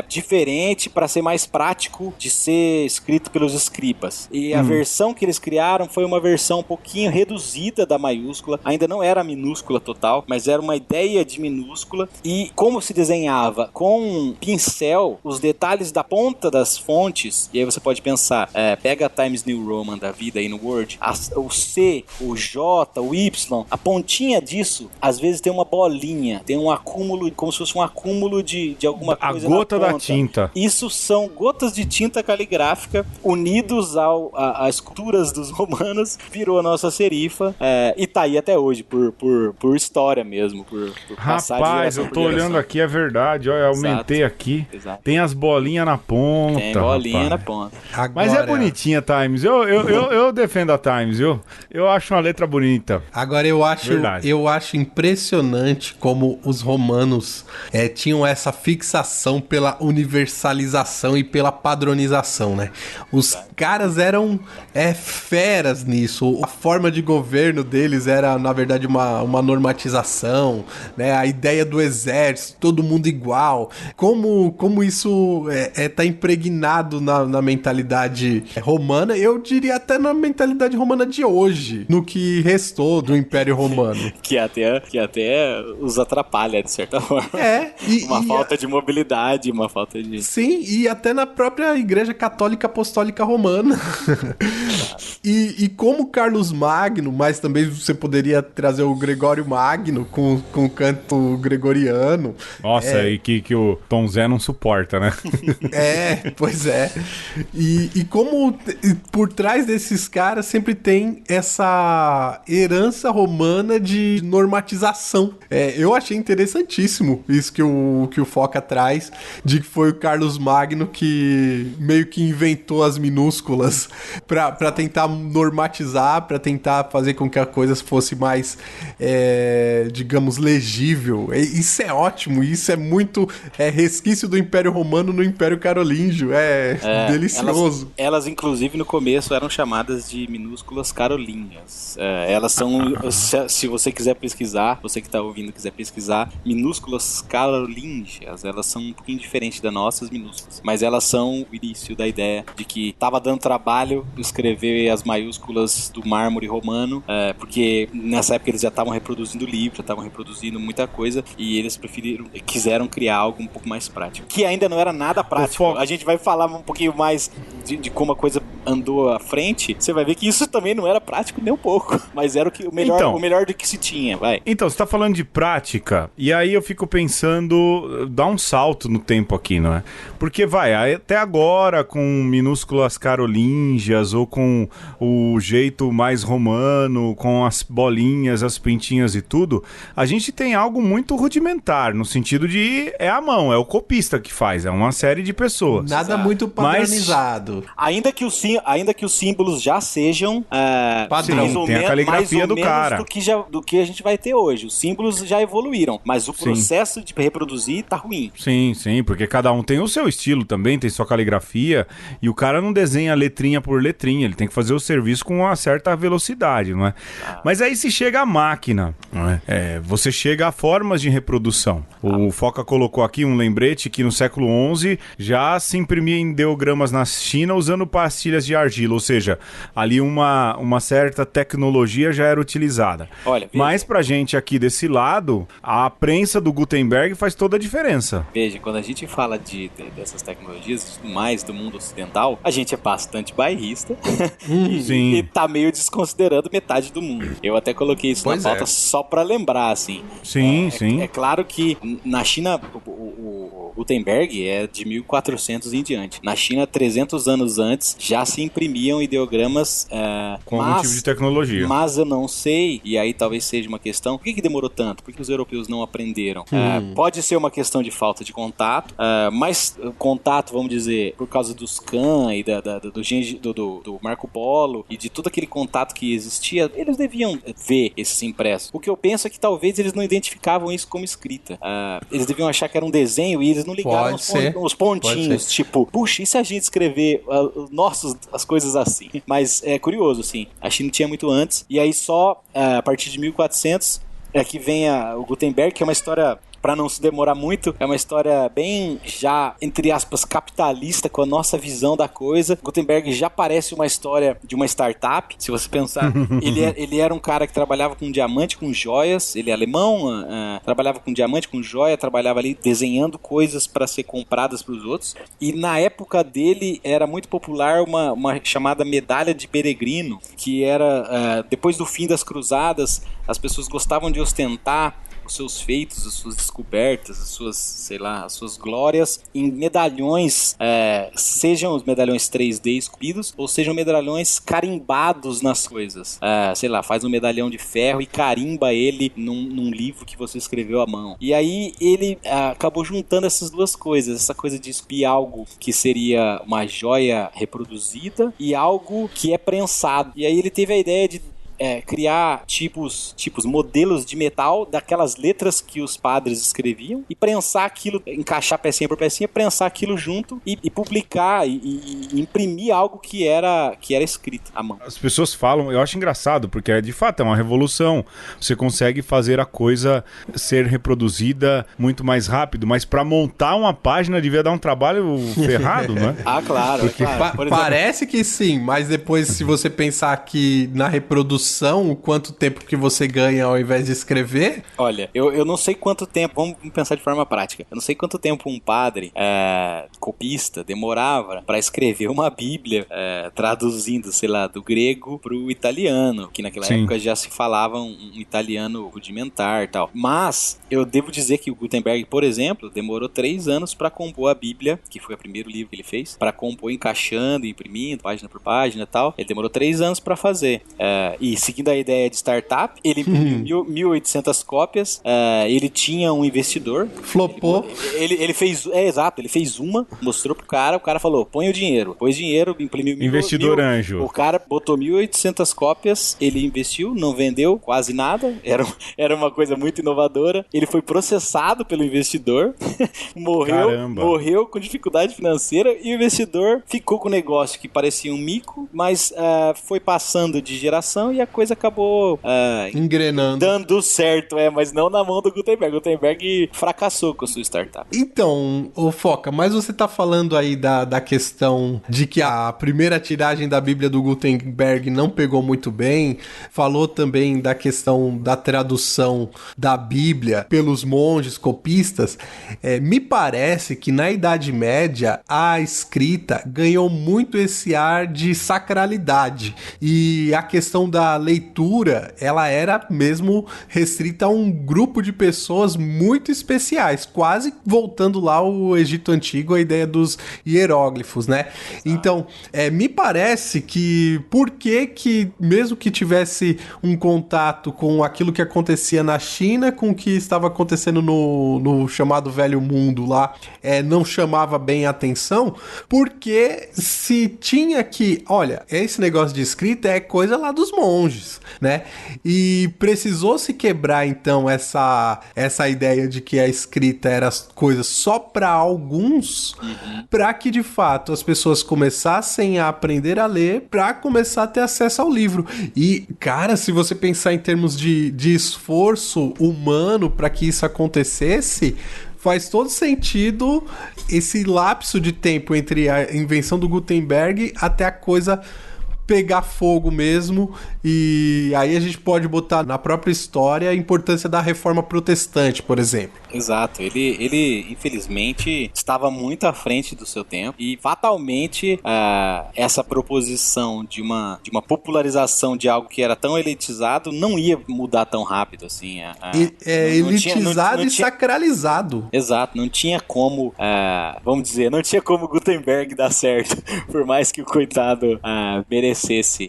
diferente para ser mais prático de ser escrito pelos escribas. E a versão que eles criaram foi uma versão um pouquinho reduzida da maiúscula, ainda não era minúscula total, mas era uma ideia de minúscula. E como se desenhava com um pincel os detalhes da ponta das fontes, e aí você pode pensar, pega a Times New Roman da vida aí no Word, o C, o J, o Y, a pontinha disso, às vezes tem uma bolinha, tem um acúmulo, como se fosse um acúmulo de alguma coisa na ponta. A gota da tinta. Isso são gotas de tinta caligráfica unidos às esculturas dos romanos, virou a nossa serifa, e tá aí até hoje, por história mesmo, por passar de Rapaz, geração eu por tô geração. olhando aqui, é verdade, olha, aumentei aqui. Exato. Tem as bolinhas na ponta. Tem bolinha rapaz. na ponta. Agora, Mas é bonitinha, Times. Eu defendo a Times, viu? Eu acho uma letra bonita. Agora eu acho impressionante como os romanos tinham essa fixação pela universalização e pela padronização, né? Os caras eram feras nisso. A forma de governo deles era, na verdade, uma normatização, né? A ideia do exército, todo mundo igual. Como isso tá impregnado na mentalidade romana, eu diria até na mentalidade romana de hoje, no que restou do Império Romano. Que até os atrapalha, de certa forma. Uma falta de mobilidade, uma falta de... Sim, e até na própria Igreja Católica Apostólica Romana. E como Carlos Magno, mas também você poderia trazer o Gregório Magno com o canto gregoriano. Nossa, e que o Tom Zé não suporta, né? Pois é. E como por trás desses caras sempre tem essa herança romana de normatização. Eu achei interessantíssimo isso que o Foca traz, de que foi o Carlos Magno que meio que inventou as minúsculas pra tentar normatizar, pra tentar fazer com que a coisa fosse mais, digamos, legível. Isso é ótimo, isso é muito resquício do Império Romano no Império Carolíngio. Delicioso. Elas, inclusive, no começo eram chamadas de minúsculas carolinhas. Elas são, se você quiser pesquisar, você que está ouvindo quiser pesquisar, minúsculas carolíngias, elas são um pouquinho diferentes das nossas minúsculas, mas elas são o início da ideia de que estava dando trabalho escrever as maiúsculas do mármore romano, porque nessa época eles já estavam reproduzindo livro, já estavam reproduzindo muita coisa, e eles quiseram criar algo um pouco mais prático, que ainda não era nada prático. A gente vai falar um pouquinho mais de como a coisa andou à frente, você vai ver que isso também não era prático nem um pouco, mas era o melhor do que se tinha, vai. Então, você tá falando de prática, e aí eu fico pensando, dá um salto no tempo aqui, não é? Porque até agora, com minúsculas carolíngias, ou com o jeito mais romano, com as bolinhas, as pintinhas e tudo, a gente tem algo muito rudimentar, no sentido de a mão, é o copista que faz, é uma série de pessoas. Nada muito padronizado. Ainda que o ainda que os símbolos já sejam Padrão. mais ou Tem a menos, caligrafia mais ou do menos cara. do que a gente vai ter hoje. Os símbolos já evoluíram, mas o processo de reproduzir tá ruim. Sim, porque cada um tem o seu estilo também, tem sua caligrafia, e o cara não desenha letrinha por letrinha, ele tem que fazer o serviço com uma certa velocidade, não é? Mas aí se chega a máquina, não é? Você chega a formas de reprodução. O Foca colocou aqui um lembrete que no século XI já se imprimia em ideogramas na China usando pastilhas de argila, ou seja, ali uma certa tecnologia já era utilizada. Olha, veja. Mas pra gente aqui desse lado, a prensa do Gutenberg faz toda a diferença. Veja, quando a gente fala dessas tecnologias e tudo mais do mundo ocidental, a gente é bastante bairrista Sim. e tá meio desconsiderando metade do mundo. Eu até coloquei isso Pois na pauta só pra lembrar, assim. Sim. É claro que na China o Gutenberg é de 1400 em diante. Na China, 300 anos antes, já se imprimiam ideogramas Com algum tipo de tecnologia. Mas eu não sei, e aí talvez seja uma questão, por que demorou tanto? Por que os europeus não aprenderam? Pode ser uma questão de falta de contato, mas contato, vamos dizer, por causa dos Khan e do Marco Polo e de todo aquele contato que existia, eles deviam ver esses impressos. O que eu penso é que talvez eles não identificavam isso como escrita. Eles deviam achar que era um desenho e eles não ligaram os pontinhos, tipo, puxa, e se a gente escrever as coisas assim? Mas é curioso, assim, a China tinha muito antes, e aí só a partir de 1400 é que vem o Gutenberg, que é uma história, para não se demorar muito, é uma história bem já, entre aspas, capitalista, com a nossa visão da coisa. Gutenberg já parece uma história de uma startup, se você pensar. Ele era um cara que trabalhava com diamante, com joias, ele é alemão, trabalhava com diamante, com joia, trabalhava ali desenhando coisas para ser compradas para os outros. E na época dele era muito popular uma chamada medalha de peregrino, que era, depois do fim das cruzadas, as pessoas gostavam de ostentar os seus feitos, as suas descobertas, as suas glórias em medalhões, sejam os medalhões 3D esculpidos ou sejam medalhões carimbados nas coisas. Faz um medalhão de ferro e carimba ele num livro que você escreveu à mão. E aí ele acabou juntando essas duas coisas, essa coisa de esculpir algo que seria uma joia reproduzida e algo que é prensado. E aí ele teve a ideia de criar modelos de metal daquelas letras que os padres escreviam e prensar aquilo, encaixar pecinha por pecinha, prensar aquilo junto e publicar e imprimir algo que era escrito à mão. As pessoas falam, eu acho engraçado, porque de fato é uma revolução. Você consegue fazer a coisa ser reproduzida muito mais rápido, mas para montar uma página devia dar um trabalho ferrado, não é? Claro. Porque parece que sim, mas depois, se você pensar que na reprodução, o quanto tempo que você ganha ao invés de escrever... Olha, eu não sei quanto tempo, vamos pensar de forma prática, eu não sei quanto tempo um padre copista demorava para escrever uma Bíblia traduzindo, do grego pro italiano, que naquela época já se falava um italiano rudimentar e tal. Mas eu devo dizer que o Gutenberg, por exemplo, demorou 3 anos para compor a Bíblia, que foi o primeiro livro que ele fez, para compor encaixando, imprimindo, página por página e tal. Ele demorou 3 anos para fazer. E seguindo a ideia de startup, ele imprimiu 1.800 cópias, ele tinha um investidor. Flopou. Ele fez, exato, ele fez uma, mostrou pro cara, o cara falou, põe o dinheiro. Pôs dinheiro, imprimiu investidor anjo. O cara botou 1.800 cópias, ele investiu, não vendeu quase nada, era uma coisa muito inovadora. Ele foi processado pelo investidor, morreu com dificuldade financeira e o investidor ficou com o negócio que parecia um mico, mas foi passando de geração e a coisa acabou engrenando, dando certo, mas não na mão do Gutenberg. O Gutenberg fracassou com a sua startup. Então, Foca, mas você tá falando aí da questão de que a primeira tiragem da Bíblia do Gutenberg não pegou muito bem, falou também da questão da tradução da Bíblia pelos monges copistas. Me parece que na Idade Média a escrita ganhou muito esse ar de sacralidade, e a questão da leitura, ela era mesmo restrita a um grupo de pessoas muito especiais, quase voltando lá ao Egito Antigo, a ideia dos hieróglifos, né? Então, me parece que mesmo que tivesse um contato com aquilo que acontecia na China, com o que estava acontecendo no chamado Velho Mundo lá, não chamava bem a atenção, porque se tinha que, olha, esse negócio de escrita é coisa lá dos monges, né? E precisou se quebrar então essa ideia de que a escrita era coisa só para alguns, para que de fato as pessoas começassem a aprender a ler, para começar a ter acesso ao livro. E, cara, se você pensar em termos de esforço humano para que isso acontecesse, faz todo sentido esse lapso de tempo entre a invenção do Gutenberg até a coisa pegar fogo mesmo, e aí a gente pode botar na própria história a importância da Reforma Protestante, por exemplo. Exato, ele infelizmente estava muito à frente do seu tempo e fatalmente essa proposição de uma popularização de algo que era tão elitizado não ia mudar tão rápido assim. Elitizado e sacralizado. Exato, não tinha como, vamos dizer, não tinha como Gutenberg dar certo, por mais que o coitado merecesse.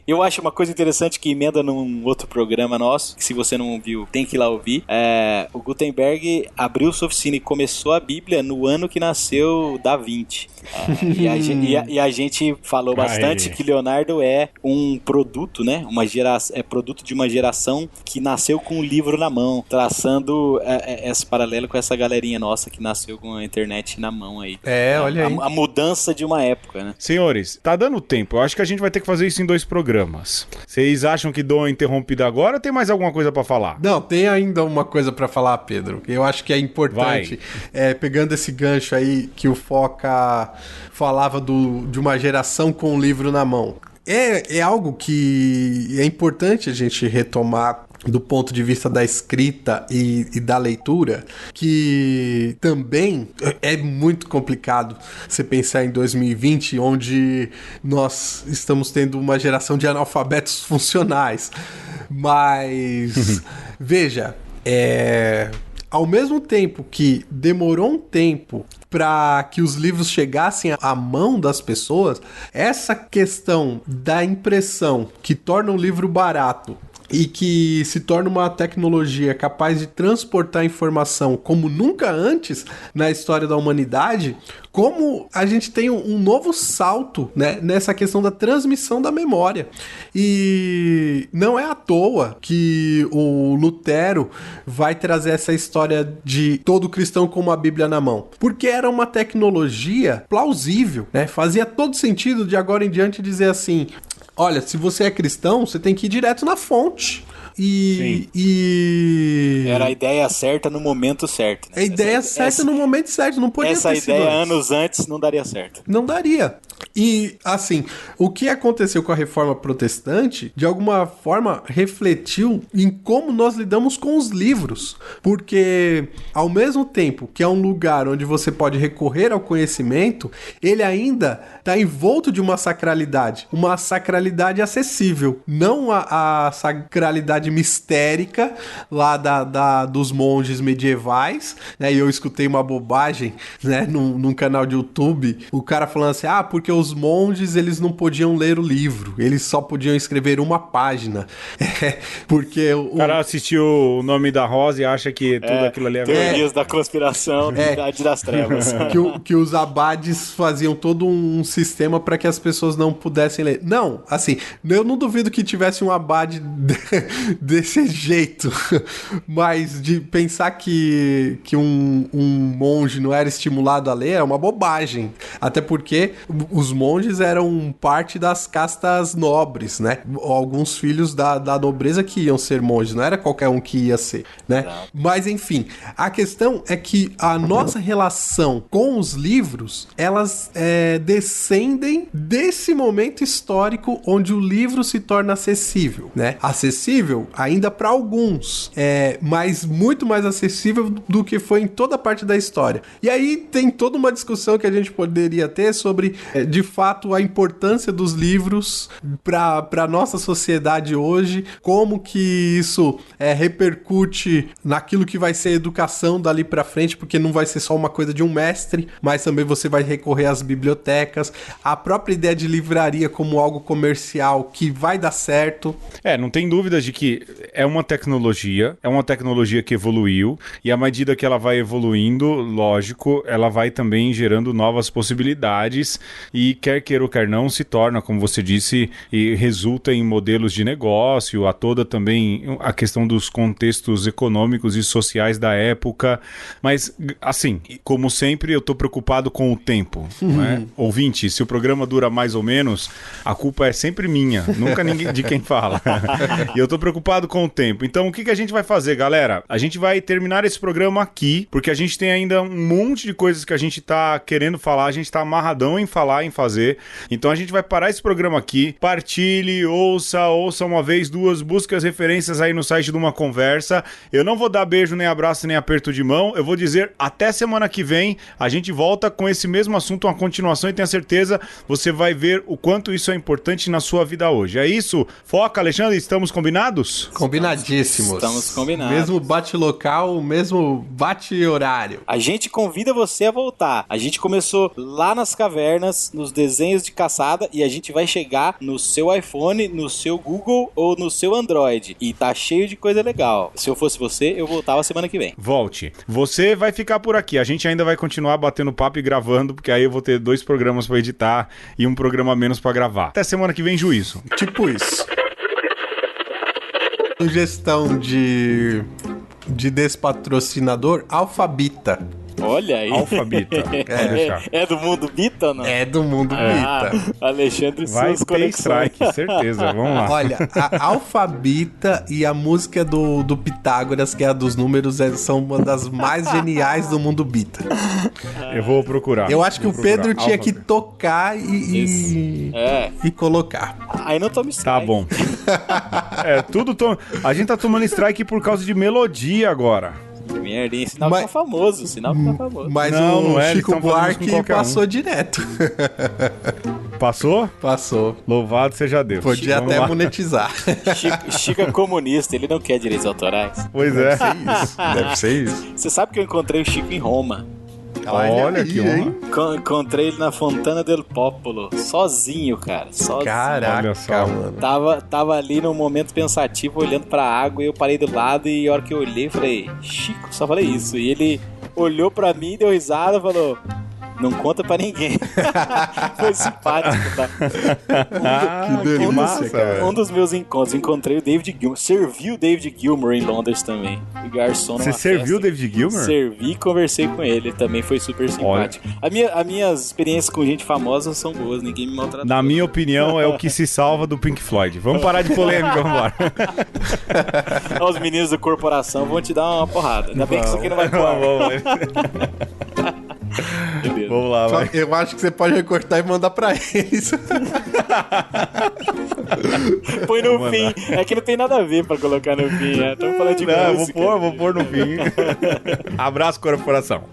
Eu acho uma coisa interessante que emenda num outro programa nosso, que se você não viu, tem que ir lá ouvir. O Gutenberg abriu sua oficina e começou a Bíblia no ano que nasceu Da Vinci. E a gente falou bastante que Leonardo é um produto, né? Produto de uma geração que nasceu com um livro na mão, traçando esse paralelo com essa galerinha nossa que nasceu com a internet na mão aí. Olha aí. A mudança de uma época, né? Senhores, tá dando tempo. Eu acho que a gente vai ter que fazer isso em 2 programas. Vocês acham que dou uma interrompida agora ou tem mais alguma coisa pra falar? Não, tem ainda uma coisa pra falar, Pedro. Eu acho que é importante. Pegando esse gancho aí que o Foca falava de uma geração com o livro na mão. É algo que é importante a gente retomar do ponto de vista da escrita e da leitura, que também é muito complicado você pensar em 2020, onde nós estamos tendo uma geração de analfabetos funcionais. Mas, veja, ao mesmo tempo que demorou um tempo para que os livros chegassem à mão das pessoas, essa questão da impressão que torna um livro barato e que se torna uma tecnologia capaz de transportar informação como nunca antes na história da humanidade, como a gente tem um novo salto, né, nessa questão da transmissão da memória. E não é à toa que o Lutero vai trazer essa história de todo cristão com uma Bíblia na mão, porque era uma tecnologia plausível, né? Fazia todo sentido de agora em diante dizer assim: olha, se você é cristão, você tem que ir direto na fonte. Era a ideia certa no momento certo. Né? A ideia certa no momento certo, não podia ter sido essa ideia anos antes não daria certo. Não daria. E, assim, o que aconteceu com a Reforma Protestante, de alguma forma, refletiu em como nós lidamos com os livros. Porque, ao mesmo tempo que é um lugar onde você pode recorrer ao conhecimento, ele ainda está envolto de uma sacralidade acessível. Não a sacralidade mistérica lá dos monges medievais, né? E eu escutei uma bobagem, né, num canal de YouTube, o cara falando assim: porque os monges, eles não podiam ler o livro, eles só podiam escrever uma página. Porque o cara assistiu O Nome da Rosa e acha que tudo aquilo ali é teorias da conspiração, da Idade das Trevas. que os abades faziam todo um sistema para que as pessoas não pudessem ler. Não, assim, eu não duvido que tivesse um abade desse jeito, mas de pensar que um monge não era estimulado a ler é uma bobagem. Até porque os monges eram parte das castas nobres, né? Alguns filhos da nobreza que iam ser monges, não era qualquer um que ia ser, né? Exato. Mas enfim, a questão é que a nossa relação com os livros, elas descendem desse momento histórico onde o livro se torna acessível, né? Acessível ainda para alguns, mas muito mais acessível do que foi em toda a parte da história. E aí tem toda uma discussão que a gente poderia ter sobre, de de fato a importância dos livros para nossa sociedade hoje, como que isso repercute naquilo que vai ser a educação dali para frente, porque não vai ser só uma coisa de um mestre, mas também você vai recorrer às bibliotecas, a própria ideia de livraria como algo comercial que vai dar certo. Não tem dúvidas de que é uma tecnologia que evoluiu, e à medida que ela vai evoluindo, lógico, ela vai também gerando novas possibilidades, e quer queira ou quer não, se torna, como você disse, e resulta em modelos de negócio, a toda também a questão dos contextos econômicos e sociais da época. Mas, assim, como sempre, eu tô preocupado com o tempo, né? Ouvinte, se o programa dura mais ou menos, a culpa é sempre minha, nunca ninguém de quem fala. E eu tô preocupado com o tempo. Então, o que a gente vai fazer, galera? A gente vai terminar esse programa aqui, porque a gente tem ainda um monte de coisas que a gente tá querendo falar, a gente tá amarradão em falar, em fazer. Então, a gente vai parar esse programa aqui, partilhe, ouça uma vez, duas, busque as referências aí no site de Uma Conversa. Eu não vou dar beijo, nem abraço, nem aperto de mão. Eu vou dizer até semana que vem. A gente volta com esse mesmo assunto, uma continuação, e tenho certeza você vai ver o quanto isso é importante na sua vida hoje. É isso? Foca, Alexandre, estamos combinados? Combinadíssimos. Estamos combinados. Mesmo bate-local, mesmo bate-horário. A gente convida você a voltar. A gente começou lá nas cavernas, nos desenhos de caçada, e a gente vai chegar no seu iPhone, no seu Google ou no seu Android. E tá cheio de coisa legal. Se eu fosse você, eu voltava semana que vem. Volte. Você vai ficar por aqui. A gente ainda vai continuar batendo papo e gravando, porque aí eu vou ter 2 programas pra editar e um programa a menos pra gravar. Até semana que vem, juízo. Tipo isso. Sugestão de despatrocinador, Alphabita. Olha aí. Alphabita. É do mundo Bita ou não? É do mundo Bita. Alexandre, vai suas ter conexões. strike, certeza. Vamos lá. Olha, a Alphabita e a música do Pitágoras, que é a dos números, são uma das mais geniais do mundo Bita. Eu vou procurar. Eu acho que o Pedro tinha que Alphabita. tocar e colocar. Aí não toma strike. Tá bom. A gente tá tomando strike por causa de melodia agora. Merda, hein? Sinal que tá famoso. Mas não o é, Chico eles tão fazendo isso com Buarque qualquer passou direto. Passou? Passou. Louvado seja Deus. Podia Vamos até lá. monetizar. Chico é comunista, ele não quer direitos autorais. Pois é. Deve ser isso. Você sabe que eu encontrei o Chico em Roma. Olha que honra. Encontrei ele na Fontana del Popolo, sozinho, cara. Sozinho. Caraca, Olha só. mano. Tava ali num momento pensativo, olhando pra água, e eu parei do lado, e a hora que eu olhei, falei, Chico, só falei isso. E ele olhou pra mim, deu risada e falou, não conta pra ninguém. Foi simpático, tá? Que delícia, massa, cara. Um dos meus encontros, encontrei o David Gilmour. Servi o David Gilmour em Londres também. O garçom numa Você serviu o festa. David Gilmour? Servi e conversei com ele. Também foi super simpático. As minhas experiências com gente famosa são boas. Ninguém me maltratou. Na minha opinião, é o que se salva do Pink Floyd. Vamos parar de polêmica, vamos lá. Os meninos da corporação vão te dar uma porrada. Ainda bem que isso aqui não vai pôr. Beleza. Vamos lá, vai. Eu acho que você pode recortar e mandar pra eles. Põe no fim. É que não tem nada a ver pra colocar no fim. Estamos falando de Não, música. vou pôr no fim. Abraço, corporação.